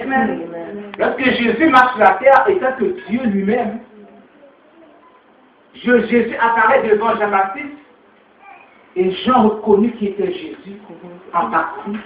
Amen. Lorsque Jésus marche sur la terre, étant que Dieu lui-même, Jésus apparaît devant Jean-Baptiste et Jean reconnut qu'il était Jésus en partie.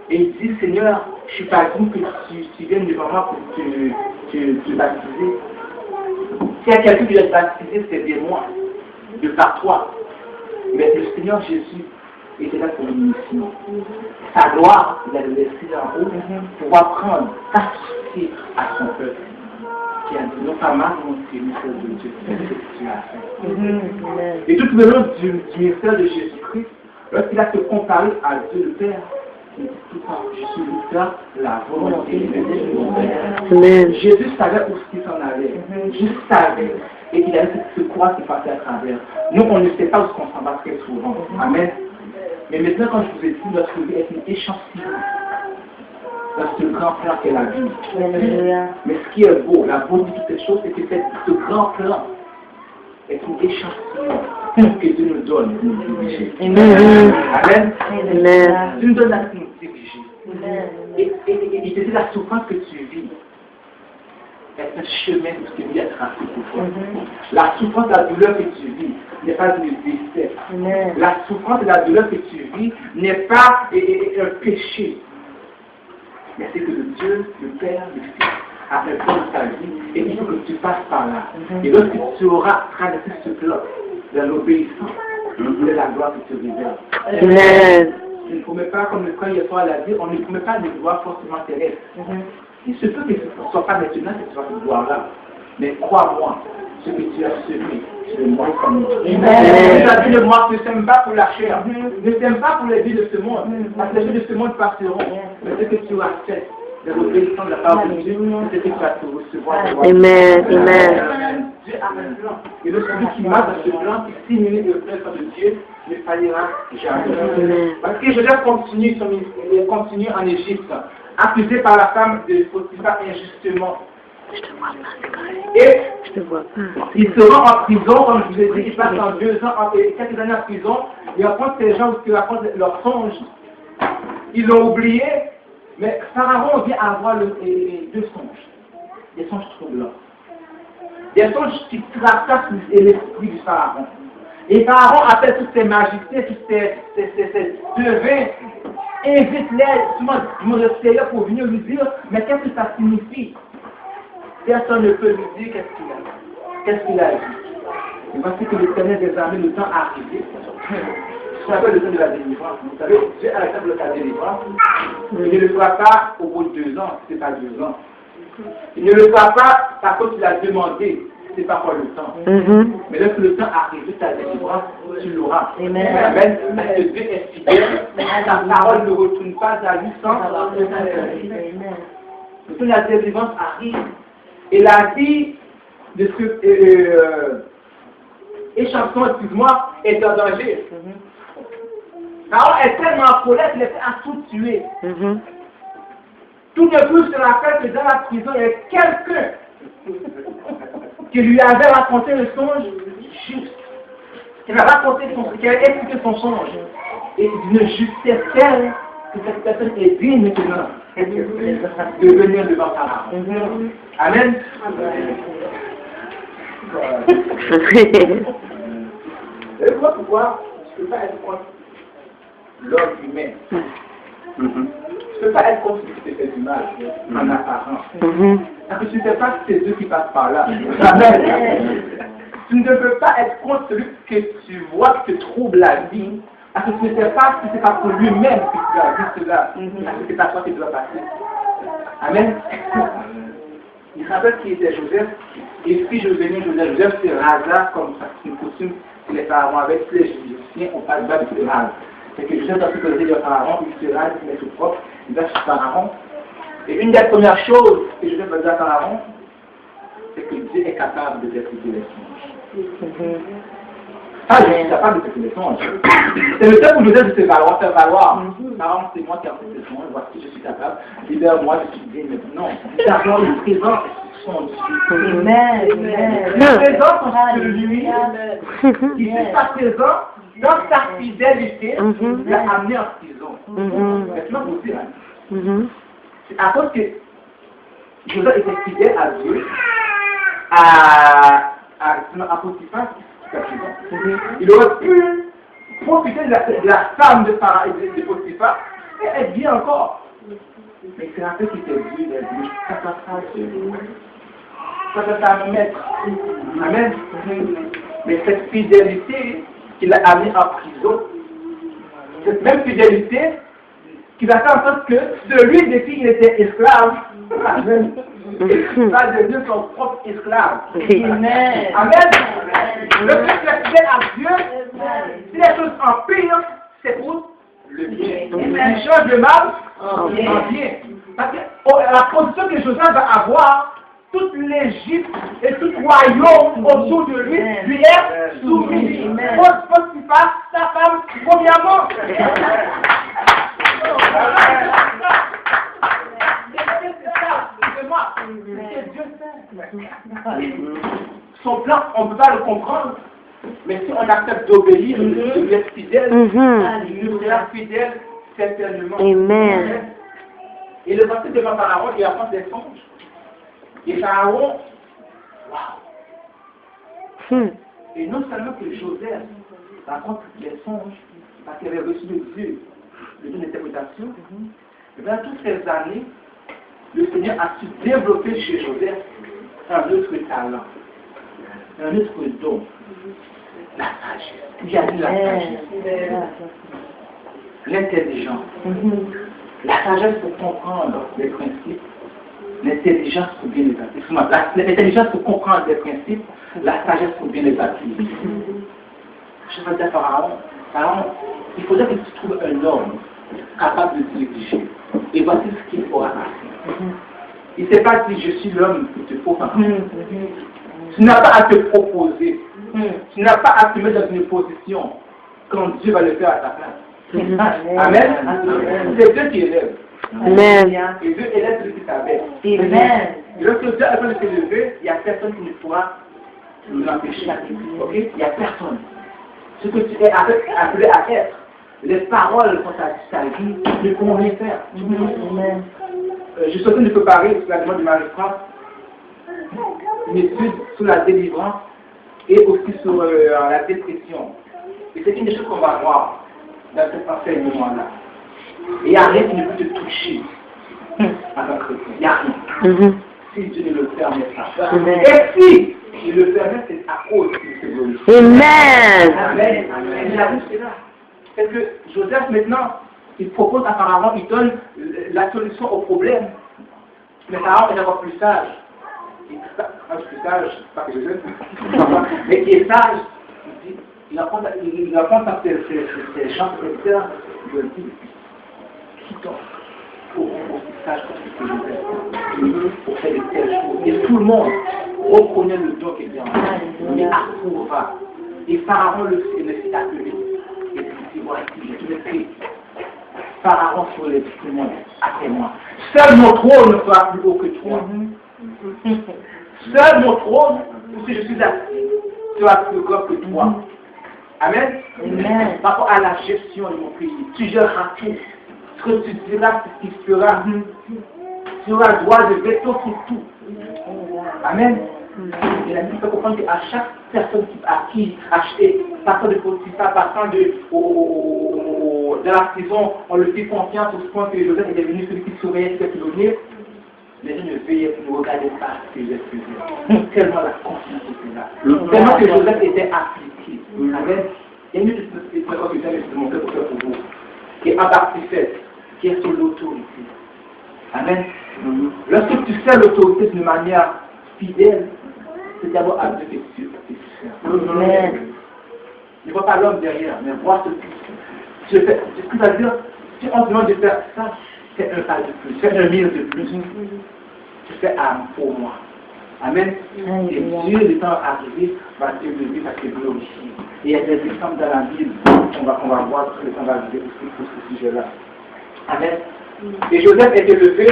Et il dit, Seigneur, je ne suis pas digne que tu viennes devant moi pour te baptiser. S'il y a quelqu'un qui doit être baptisé, c'est bien moi, de par toi. Mais le Seigneur Jésus était là pour une mission. Sa gloire, il a laissé en haut pour apprendre à succès à son peuple. Qui a dit, non pas ma volonté, mais celle de Dieu, c'est ce que tu as fait. Et tout le long du ministère de Jésus-Christ, lorsqu'il a se comparé à Dieu le Père, il dit tout le temps, je suis le Père, la volonté de mon Père. Jésus savait où il s'en allait. Jésus savait. Et il avait ce croix qui passait à travers. Nous, on ne sait pas où on s'en va très souvent. Amen. Mais maintenant, quand je vous ai dit, notre vie est une échantillon dans ce grand plan qu'est la vie. Mais ce qui est beau, la beauté de toutes ces choses, c'est que ce grand plan est une échantillon que Dieu nous donne pour nous diriger. Amen. Dieu nous donne la pour nous diriger. Et il te dit la souffrance que tu vis est un chemin que tu vis à tracer pour toi. La souffrance, la douleur que tu vis n'est pas une décès. La souffrance et la douleur que tu vis n'est pas un péché. Mais c'est que le Dieu, le Père, le Fils, a fait plan de ta vie et il faut que tu passes par là. Et lorsque tu auras traversé ce plan de l'obéissance, c'est la gloire que tu révèles. Amen. Il ne promet pas, comme le frère hier soir l'a dit, on ne promet pas de gloire forcément terrestre. Il se peut que ce ne soit pas maintenant que tu vas cette gloire-là. Mais crois-moi, ce que tu as semé, tu le mois comme nous. Tu as dit le mois ne sème pas pour la chair, ne sème pas pour les vies de ce monde, parce que les vies de ce monde passeront. Mais ce que tu as fait, de l'obéissance de la parole de Dieu, c'est ce que tu vas te recevoir. Amen. Amen. Dieu a un plan. Et le celui qui marche dans ce plan, qui simule le plan de Dieu, ne faillira jamais. Parce que Joseph continue en Égypte, accusé par la femme de Potiphar injustement. Et il se rend en prison, comme je vous ai dit, il passe en 2 ans, quelques années en prison, il rencontre ces gens qui racontent leurs songes. Ils l'ont oublié, mais Pharaon vient avoir 2 songes. Des songes troublants. Des songes qui tracassent l'esprit du Pharaon. Et Pharaon appelle toutes ces magiciens, tous ces devins, invite-les, souvent du monde extérieur pour venir lui dire, mais qu'est-ce que ça signifie? Personne ne peut lui dire qu'est-ce qu'il a dit. Et voici que l'Éternel des armées, le temps arrivé. Ce qu'on appelle le temps de la délivrance. Vous savez, Dieu a accepté la délivrance. Il ne le fera pas au bout de 2 ans, ce n'est pas 2 ans. Il ne le fera pas parce que tu l'as demandé, ce n'est pas pour le temps. Mais lorsque le temps arrive, ta délivrance, tu l'auras. Amen. Parce que Dieu est fidèle. Ta parole ne retourne pas à lui sans. Lorsque la délivrance arrive, et la vie de ce échantillon, excuse-moi, est en danger. Pharaon est tellement en colère qu'il est prêt à tout tuer. Tout de plus, je rappelle que dans la prison, il y a quelqu'un qui lui avait raconté le songe juste. Qui avait raconté qui avait expliqué son songe. Et d'une justesse telle que cette personne est digne maintenant de venir devant Pharaon. Amen. Et voilà pourquoi je ne peux pas être contre l'homme humain. Je ne peux pas être contre celui qui te fait du mal en apparence. Parce que tu ne sais pas que c'est Dieu qui passe par là. Amen. Tu ne peux pas être contre celui que tu vois qui te trouble la vie. Parce que tu ne sais pas si c'est pas pour lui-même que tu as dit cela. Parce que c'est à toi qui doit passer. Amen. Il se rappelle qui était Joseph. Et puis Joseph se rasa comme ça. C'est une coutume que les pharaons avec les Égyptiens, on parle pas de se rase. C'est que Joseph a pu poser le pharaon, il se rase, il met tout propre, il va chez Pharaon. Et une des premières choses que Joseph va dire à Pharaon, c'est que Dieu est capable de t'expliquer les songes. Ah, je suis capable de t'expliquer les songes. C'est le temps où Joseph se valoir, faire valoir. Pharaon, c'est moi qui ai fait les songes, voici, je suis capable. Libère-moi, je suis bien, mais non. D'abord, le présent son Dieu. Le présent son celui qui n'est pas présent dans sa fidélité, l'a amené en prison. Maintenant, vous direz. C'est à cause que Joseph était fidèle à Dieu, à Potiphar, il aurait pu profiter de la femme de Potiphar et être bien encore. Mais c'est un peu qui était Dieu, il a dit, ça va mettre. Amen. Mais cette fidélité qu'il a amenée en prison, cette même fidélité qui va faire en sorte que celui de qui il était esclave, amen, va devenir son propre esclave. Amen. Amen. Le fait que tu es fidèle à Dieu, si les choses empirent, c'est pour le bien. Il change le mal en bien. Parce que la position que Joseph va avoir, toute l'Égypte et tout royaume autour de lui est soumis. Potiphar, sa femme, premièrement. C'est Dieu fait. Son plan, on ne peut pas le comprendre. Mais si on accepte d'obéir, de lui être fidèle, il nous sera fidèle certainement. Amen. Et le passé devant Pharaon, il apprend des songes. Et Pharaon, waouh! Et non seulement que Joseph raconte les songes, parce qu'il avait reçu de Dieu le don d'interprétation, et bien toutes ces années, le Seigneur a su développer chez Joseph un autre talent, un autre don, la sagesse. Il y a dit la sagesse, l'intelligence, la sagesse pour comprendre les principes, l'intelligence pour bien les appliquer. L'intelligence pour comprendre les principes, la sagesse pour bien les appliquer. Je vais dire Pharaon, il faudrait que tu trouves un homme capable de te diriger. Et voici ce qu'il faudra faire. Il ne s'est pas dit je suis l'homme qu'il te faut. Tu n'as pas à te proposer. Tu n'as pas à te mettre dans une position quand Dieu va le faire à ta place. Amen. C'est Dieu qui élève. Amen. Et Dieu élève celui qui t'abaisse. Amen. Et lorsque Dieu est en train de s'élever, il n'y a personne qui ne pourra nous empêcher. Ok? Il n'y a personne. Ce que tu es appelé à être, les paroles quand ta vie ne pourront rien faire. Je suis en train de préparer sur la demande de Marie-France une étude sur la délivrance et aussi sur la dépression. Et c'est une des choses qu'on va voir dans cet enseignement-là. Et il n'y a rien qui ne peut te toucher en tant que chrétien. Il n'y a rien. Si Dieu ne le permet pas. Et si il le permet, c'est à cause de ce glorifié. Amen. Amen. Amen. C'est là. C'est que Joseph, maintenant, il propose à Pharaon, il donne la solution au problème. Mais Pharaon est encore plus sage. Plus sage, pas que Joseph, mais qui est sage, il apprend à ses gens prédicteurs, il leur dit, quittons aussi sage que Joseph, pour faire de telles choses. Et tout le monde reconnaît le don qu'il y a en lui, il approuva. Et Pharaon le fit appeler. Et puis voici, je te prie. Pharaon sur les témoins, après moi. Seul mon trône sera plus haut que toi. Seul mon trône, si je suis assis, sera plus grand que toi. Amen. Amen. Par rapport à la gestion de mon pays, tu géreras tout. Ce que tu diras, c'est ce qui sera. Tu auras le droit de veto sur tout. Amen. Et la Bible fait comprendre qu'à chaque personne à qui acheter, partant de Potiphar, partant de la prison, on le fait confiance au point que Joseph était devenu celui qui surveillait ce qu'il faisait. Les gens ne veillaient plus, ne regardaient pas ce que Joseph faisait. Tellement la confiance était là. Tellement que Joseph était appliqué. Amen. Il y a une petite épreuve que j'avais montré pour vous, qui est en partie faite, qui est sur l'autorité. Amen. Lorsque tu fais l'autorité d'une manière fidèle, c'est d'abord à Dieu que tu fais. Ne vois pas l'homme derrière, mais vois ce que tu fais. Ce qui va dire, si on te demande de faire ça, c'est un pas de plus, c'est un mille de plus. Tu fais pour moi. Amen. Et Dieu, le temps arrivé, va te lever, va te glorifier. Et il y a des exemples dans la Bible qu'on va voir ce que le temps va arriver aussi pour ce sujet-là. Amen. Et Joseph était levé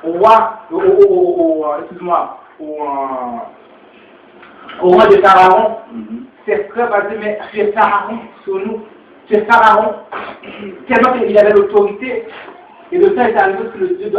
au roi, excuse-moi, au roi de Pharaon. Ses frères vont dire, mais tu es Pharaon sur nous. Tu es Pharaon. Tellement qu'il avait l'autorité. Et le temps est arrivé sur le Dieu de